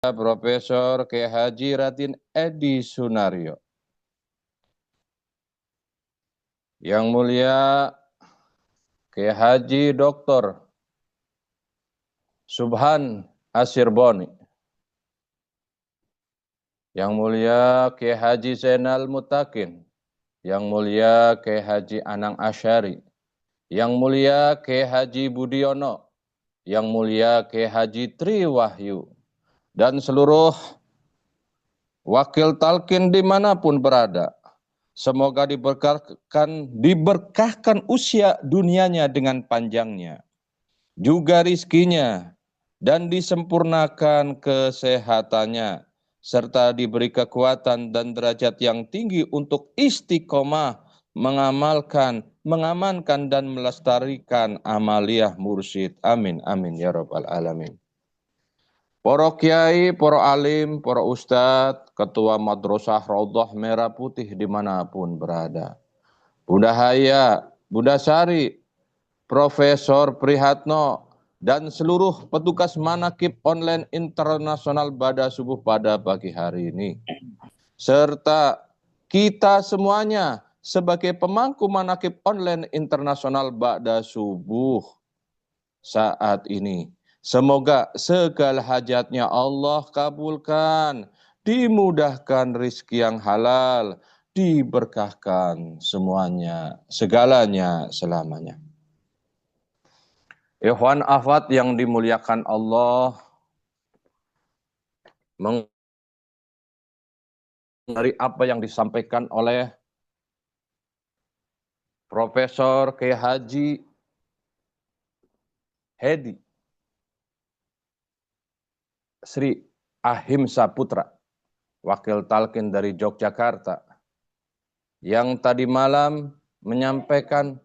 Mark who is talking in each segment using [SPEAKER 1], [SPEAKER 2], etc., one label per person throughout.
[SPEAKER 1] Profesor Kiai Haji Raden Edi Sunario. Yang mulia Kiai Haji Dr. Subhan Asirboni. Yang mulia Kiai Haji Zainal Mutakin. Yang mulia Kiai Haji Anang Asyari. Yang mulia Kiai Haji Budiono. Yang mulia Kiai Haji Triwahyu. Dan seluruh wakil talqin dimanapun berada. Semoga diberkahkan usia dunianya dengan panjangnya, juga rizkinya, dan disempurnakan kesehatannya, serta diberi kekuatan dan derajat yang tinggi untuk istiqomah mengamankan dan melestarikan amaliyah mursyid. Amin, amin, ya rabbal alamin. Para kiai, para alim, para ustadz, ketua madrasah Raudhah Merah Putih dimanapun berada. Bunda Haya, Bunda Sari, Profesor Prihatno, dan seluruh petugas manakib online internasional pada subuh pada pagi hari ini. Serta kita semuanya sebagai pemangku manakib online internasional pada subuh saat ini. Semoga segala hajatnya Allah kabulkan, dimudahkan rizki yang halal, diberkahkan semuanya, segalanya, selamanya. Ikhwan akhwat yang dimuliakan Allah, dari apa yang disampaikan oleh Profesor Kiai Haji Hedi Sri Ahimsa Putra, wakil talqin dari Yogyakarta, yang tadi malam menyampaikan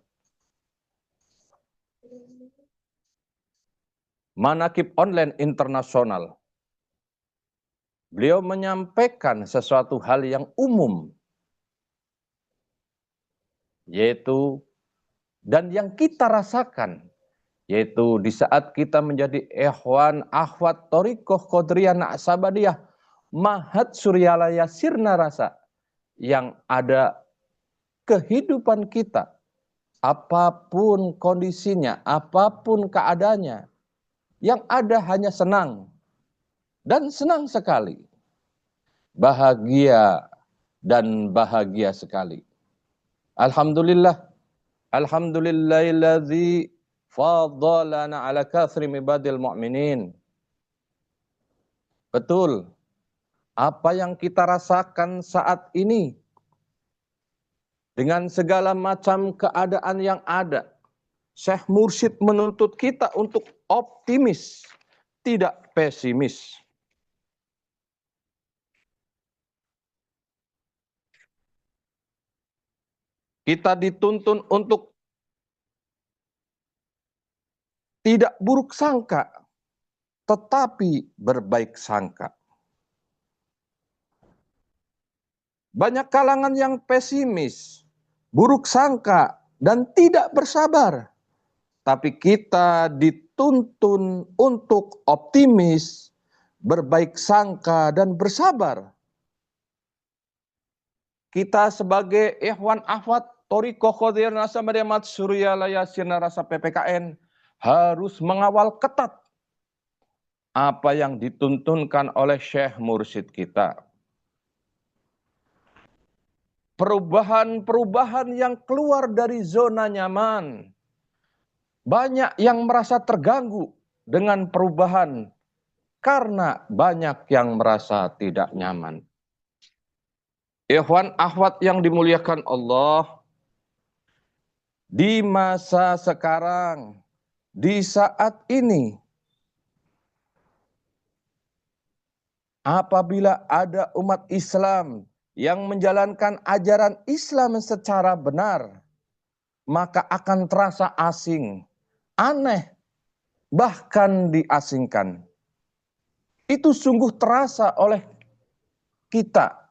[SPEAKER 1] manakib online internasional. Beliau menyampaikan sesuatu hal yang umum, yaitu dan yang kita rasakan, yaitu di saat kita menjadi ikhwan akhwat thariqah qadiriyah naqsabandiyah Mahat Suryalaya Sirna Rasa, yang ada kehidupan kita, apapun kondisinya, apapun keadaannya, yang ada hanya senang dan senang sekali, bahagia dan bahagia sekali. Alhamdulillah, alhamdulillahilladzi fadhalana ala kathri ibadil mu'minin. Betul, apa yang kita rasakan saat ini dengan segala macam keadaan yang ada, Syekh Mursyid menuntut kita untuk optimis, tidak pesimis. Kita dituntun untuk tidak buruk sangka, tetapi berbaik sangka. Banyak kalangan yang pesimis, buruk sangka, dan tidak bersabar. Tapi kita dituntun untuk optimis, berbaik sangka, dan bersabar. Kita sebagai ikhwan akhwat thariqah qadiriyah naqsabandiyah Mahat Suryalaya Sirna Rasa PPKN harus mengawal ketat apa yang dituntunkan oleh Syekh Mursyid kita. Perubahan-perubahan yang keluar dari zona nyaman. Banyak yang merasa terganggu dengan perubahan karena banyak yang merasa tidak nyaman. Ikhwan akhwat yang dimuliakan Allah, di masa sekarang, di saat ini, apabila ada umat Islam yang menjalankan ajaran Islam secara benar, maka akan terasa asing, aneh, bahkan diasingkan. Itu sungguh terasa oleh kita.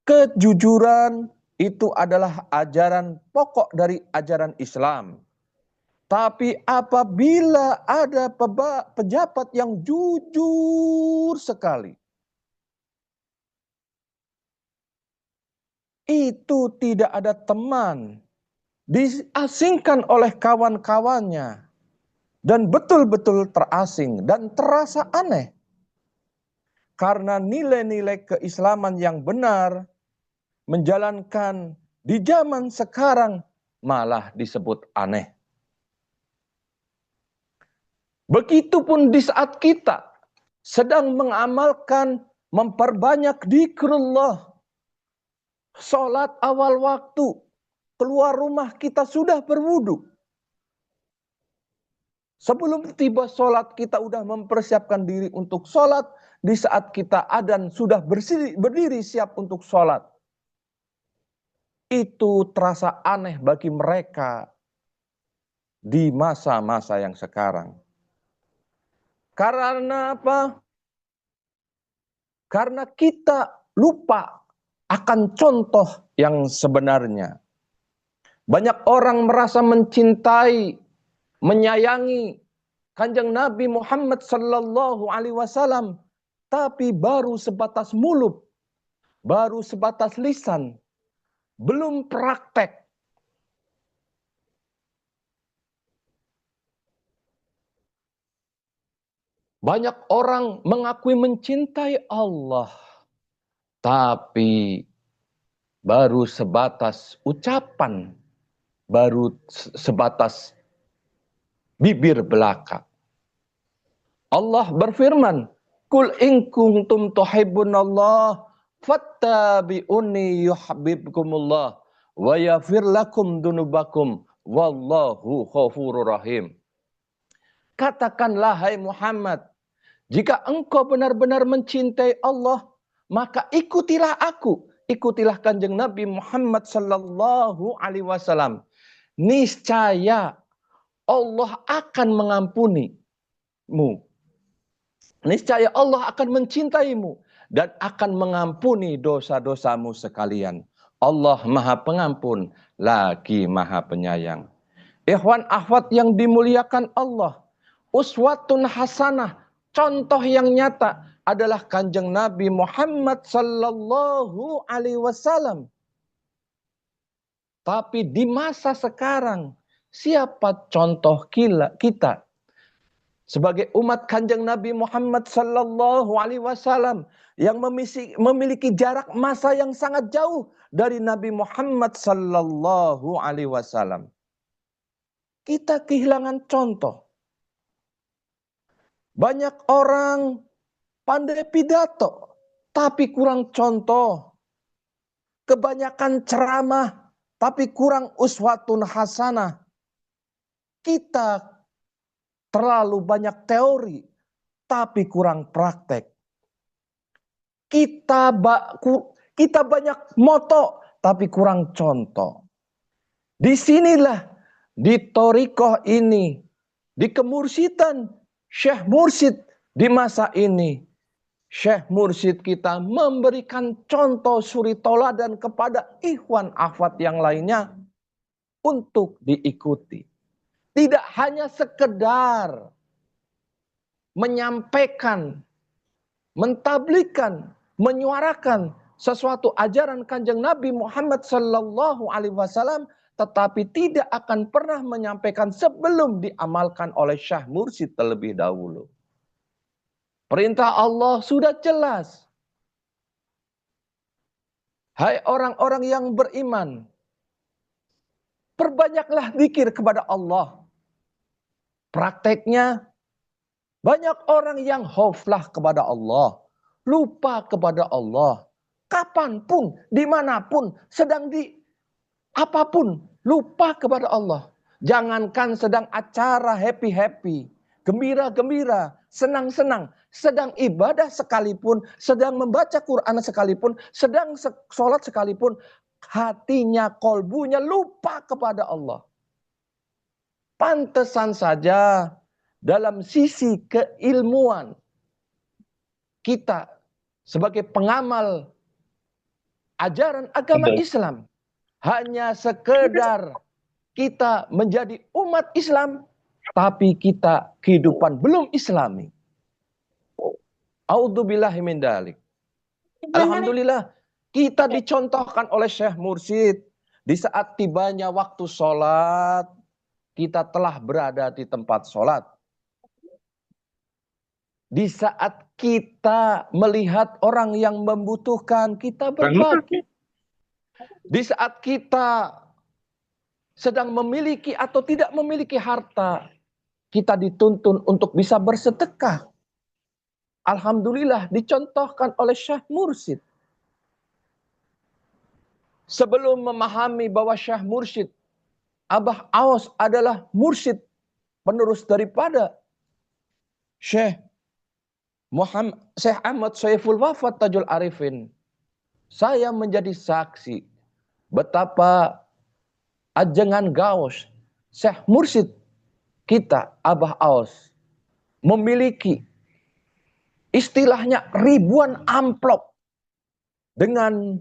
[SPEAKER 1] Kejujuran itu adalah ajaran pokok dari ajaran Islam. Tapi apabila ada pejabat yang jujur sekali, itu tidak ada teman, diasingkan oleh kawan-kawannya, dan betul-betul terasing dan terasa aneh. Karena nilai-nilai keislaman yang benar, menjalankan di zaman sekarang malah disebut aneh. Begitupun di saat kita sedang mengamalkan, memperbanyak zikrullah, sholat awal waktu, keluar rumah kita sudah berwudu. Sebelum tiba sholat kita sudah mempersiapkan diri untuk sholat. Di saat kita adzan sudah berdiri siap untuk sholat. Itu terasa aneh bagi mereka di masa-masa yang sekarang. Karena apa? Karena kita lupa akan contoh yang sebenarnya. Banyak orang merasa mencintai, menyayangi Kanjeng Nabi Muhammad sallallahu alaihi wasallam, tapi baru sebatas mulut, baru sebatas lisan, belum praktek. Banyak orang mengakui mencintai Allah, tapi baru sebatas ucapan, baru sebatas bibir belaka. Allah berfirman, "Qul in kuntum tuhibbunallah fattabi'uni yuhibbukumullah wa yaghfir lakum dunubakum wallahu ghafurur rahim." Katakanlah hai Muhammad, jika engkau benar-benar mencintai Allah, maka ikutilah aku, ikutilah Kanjeng Nabi Muhammad sallallahu alaihi wasallam. Niscaya Allah akan mengampunimu. Niscaya Allah akan mencintaimu dan akan mengampuni dosa-dosamu sekalian. Allah Maha Pengampun lagi Maha Penyayang. Ikhwan akhwat yang dimuliakan Allah, uswatun hasanah, contoh yang nyata adalah Kanjeng Nabi Muhammad sallallahu alaihi wasallam. Tapi di masa sekarang, siapa contoh kita sebagai umat Kanjeng Nabi Muhammad sallallahu alaihi wasallam yang memiliki jarak masa yang sangat jauh dari Nabi Muhammad sallallahu alaihi wasallam? Kita kehilangan contoh. Banyak orang pandai pidato, tapi kurang contoh. Kebanyakan ceramah, tapi kurang uswatun hasanah. Kita terlalu banyak teori, tapi kurang praktek. Kita banyak moto, tapi kurang contoh. Disinilah, di thariqah ini, di kemursidan Syekh Mursyid di masa ini, Syekh Mursyid kita memberikan contoh suri toladan kepada ikhwan akhwat yang lainnya untuk diikuti. Tidak hanya sekedar menyampaikan, mentablikan, menyuarakan sesuatu ajaran Kanjeng Nabi Muhammad sallallahu alaihi wasallam, tetapi tidak akan pernah menyampaikan sebelum diamalkan oleh Syekh Mursyid terlebih dahulu. Perintah Allah sudah jelas. Hai orang-orang yang beriman, perbanyaklah zikir kepada Allah. Prakteknya, banyak orang yang haflah kepada Allah, lupa kepada Allah. Kapanpun, dimanapun, sedang di apapun, lupa kepada Allah. Jangankan sedang acara happy-happy, gembira-gembira, senang-senang, sedang ibadah sekalipun, sedang membaca Quran sekalipun, sedang sholat sekalipun, hatinya, kolbunya lupa kepada Allah. Pantesan saja dalam sisi keilmuan kita sebagai pengamal ajaran agama Islam hanya sekedar kita menjadi umat Islam, tapi kita kehidupan belum Islami. A'udzubillahi min dzalik. Alhamdulillah, kita dicontohkan oleh Syekh Mursyid. Di saat tibanya waktu sholat, kita telah berada di tempat sholat. Di saat kita melihat orang yang membutuhkan, kita berbagi. Di saat kita sedang memiliki atau tidak memiliki harta, kita dituntun untuk bisa bersedekah. Alhamdulillah dicontohkan oleh Syekh Mursyid. Sebelum memahami bahwa Syekh Mursyid, Abah Aos adalah mursyid penerus daripada Syekh Ahmad Saiful Wafat Tajul Arifin, saya menjadi saksi betapa ajengan gaos Syekh Mursyid kita, Abah Aos, memiliki istilahnya ribuan amplop dengan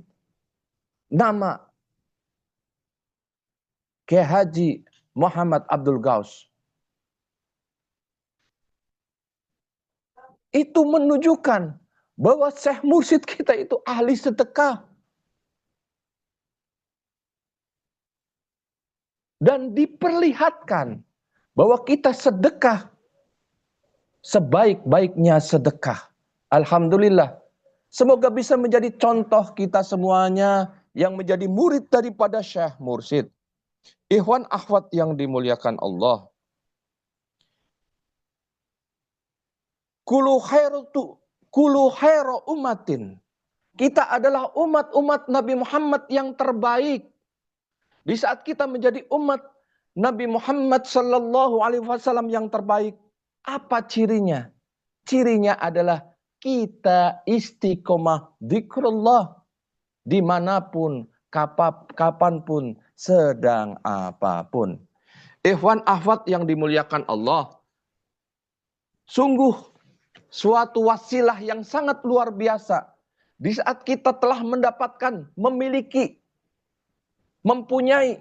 [SPEAKER 1] nama Kiai Haji Muhammad Abdul Gaus. Itu menunjukkan bahwa Syekh Mursyid kita itu ahli sedekah. Dan diperlihatkan bahwa kita sedekah sebaik-baiknya sedekah. Alhamdulillah. Semoga bisa menjadi contoh kita semuanya yang menjadi murid daripada Syekh Mursyid. Ikhwan akhwat yang dimuliakan Allah. Kulu khairu umatin. Kita adalah umat-umat Nabi Muhammad yang terbaik. Di saat kita menjadi umat Nabi Muhammad sallallahu alaihi wasallam yang terbaik, apa cirinya? Cirinya adalah kita istiqomah dzikrullah dimanapun, kapanpun, sedang apapun. Ikhwan akhwat yang dimuliakan Allah, sungguh suatu wasilah yang sangat luar biasa. Di saat kita telah mendapatkan, memiliki, mempunyai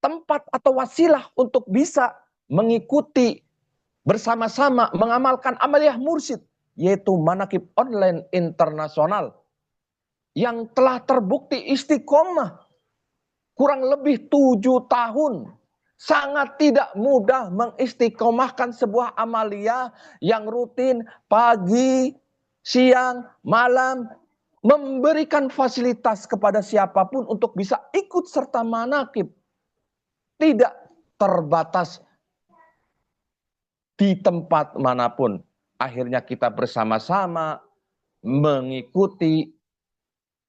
[SPEAKER 1] tempat atau wasilah untuk bisa mengikuti bersama-sama mengamalkan amaliyah mursyid, yaitu Manaqib Online Internasional yang telah terbukti istiqomah kurang lebih 7 tahun. Sangat tidak mudah mengistiqomahkan sebuah amaliyah yang rutin pagi, siang, malam, memberikan fasilitas kepada siapapun untuk bisa ikut serta manaqib. Tidak terbatas di tempat manapun. Akhirnya kita bersama-sama mengikuti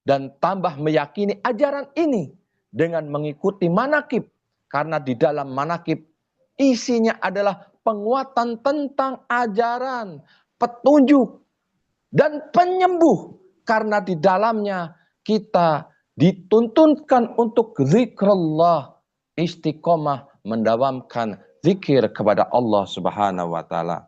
[SPEAKER 1] dan tambah meyakini ajaran ini dengan mengikuti manaqib. Karena di dalam manaqib isinya adalah penguatan tentang ajaran, petunjuk, dan penyembuh. Karena di dalamnya kita dituntunkan untuk zikrullah, istiqomah mendawamkan zikir kepada Allah Subhanahu wa taala.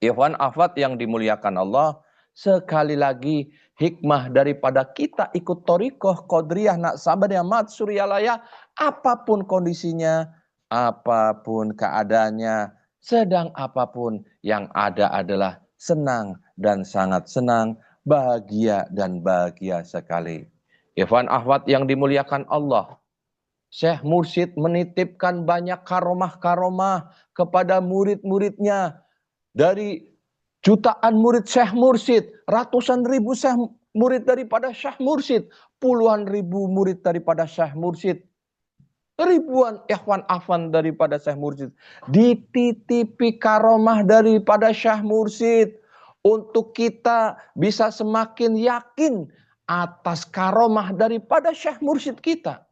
[SPEAKER 1] Ikhwan akhwat yang dimuliakan Allah, sekali lagi hikmah daripada kita ikut thariqah Qadiriyah Naqsabandiyah Matsuriyalaya, apapun kondisinya, apapun keadaannya, sedang apapun, yang ada adalah senang dan sangat senang, bahagia dan bahagia sekali. Ikhwan akhwat yang dimuliakan Allah, Syekh Mursyid menitipkan banyak karomah-karomah kepada murid-muridnya. Dari jutaan murid Syekh Mursyid, ratusan ribu murid daripada Syekh Mursyid, puluhan ribu murid daripada Syekh Mursyid, ribuan ikhwan afan daripada Syekh Mursyid, dititipi karomah daripada Syekh Mursyid untuk kita bisa semakin yakin atas karomah daripada Syekh Mursyid kita.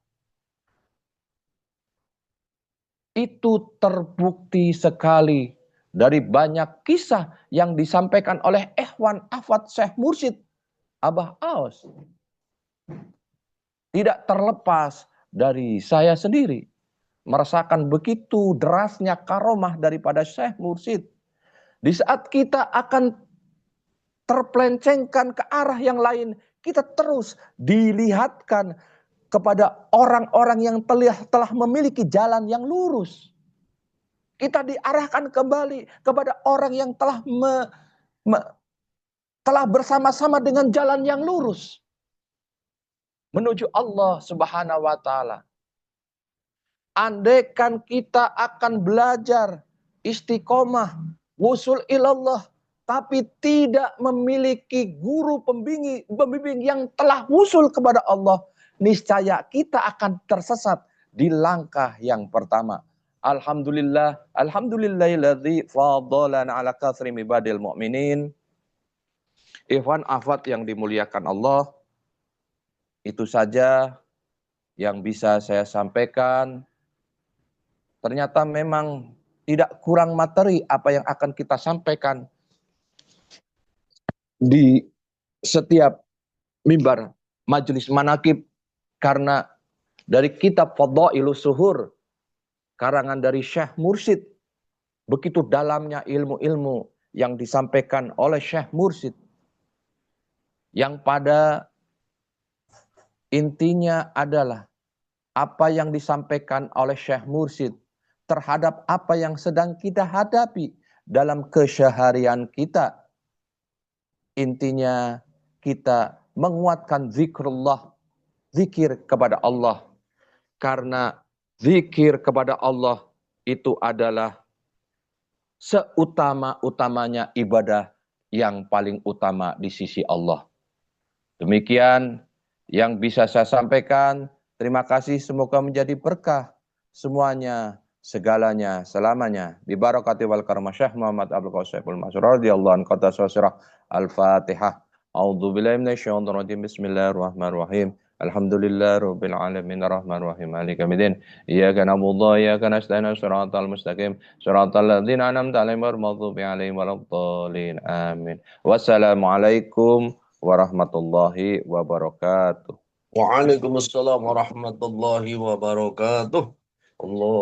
[SPEAKER 1] Itu terbukti sekali dari banyak kisah yang disampaikan oleh ikhwan afat Syekh Mursyid Abah Aos. Tidak terlepas dari saya sendiri merasakan begitu derasnya karomah daripada Syekh Mursyid. Di saat kita akan terpelencengkan ke arah yang lain, kita terus dilihatkan kepada orang-orang yang telah memiliki jalan yang lurus. Kita diarahkan kembali kepada orang yang telah bersama-sama dengan jalan yang lurus menuju Allah Subhanahu wa taala. Andaikan kita akan belajar istiqomah, wusul ilallah, tapi tidak memiliki guru pembimbing yang telah wusul kepada Allah, niscaya kita akan tersesat di langkah yang pertama. Alhamdulillahilladzi fadhalana ala katsri ibadil mu'minin. Ikhwan akhwat yang dimuliakan Allah, itu saja yang bisa saya sampaikan. Ternyata memang tidak kurang materi apa yang akan kita sampaikan di setiap mimbar majelis manaqib, karena dari kitab Fadhailus Suhur karangan dari Syekh Mursyid, begitu dalamnya ilmu-ilmu yang disampaikan oleh Syekh Mursyid, yang pada intinya adalah apa yang disampaikan oleh Syekh Mursyid terhadap apa yang sedang kita hadapi dalam keseharian kita. Intinya kita menguatkan zikrullah, zikir kepada Allah. Karena zikir kepada Allah itu adalah seutama-utamanya ibadah yang paling utama di sisi Allah. Demikian yang bisa saya sampaikan. Terima kasih, semoga menjadi berkah semuanya, segalanya, selamanya. Bi barakati wal karamah Syekh Muhammad Abdul Qasim Mas'ud radhiyallahu anhu. Al-Fatihah. A'udzu billahi minasyaitonir rajim. Bismillahirrahmanirrahim. Alhamdulillahirabbil alamin arrahmanirrahim maliki yaumiddin. Iyyaka na'budu wa iyyaka nasta'in shiratal mustaqim shiratal ladzina an'amta 'alaihim ghairil maghdubi 'alaihim waladdallin. Amin. Wassalamualaikum warahmatullahi wabarakatuh.
[SPEAKER 2] Waalaikumsalam warahmatullahi wabarakatuh. Allah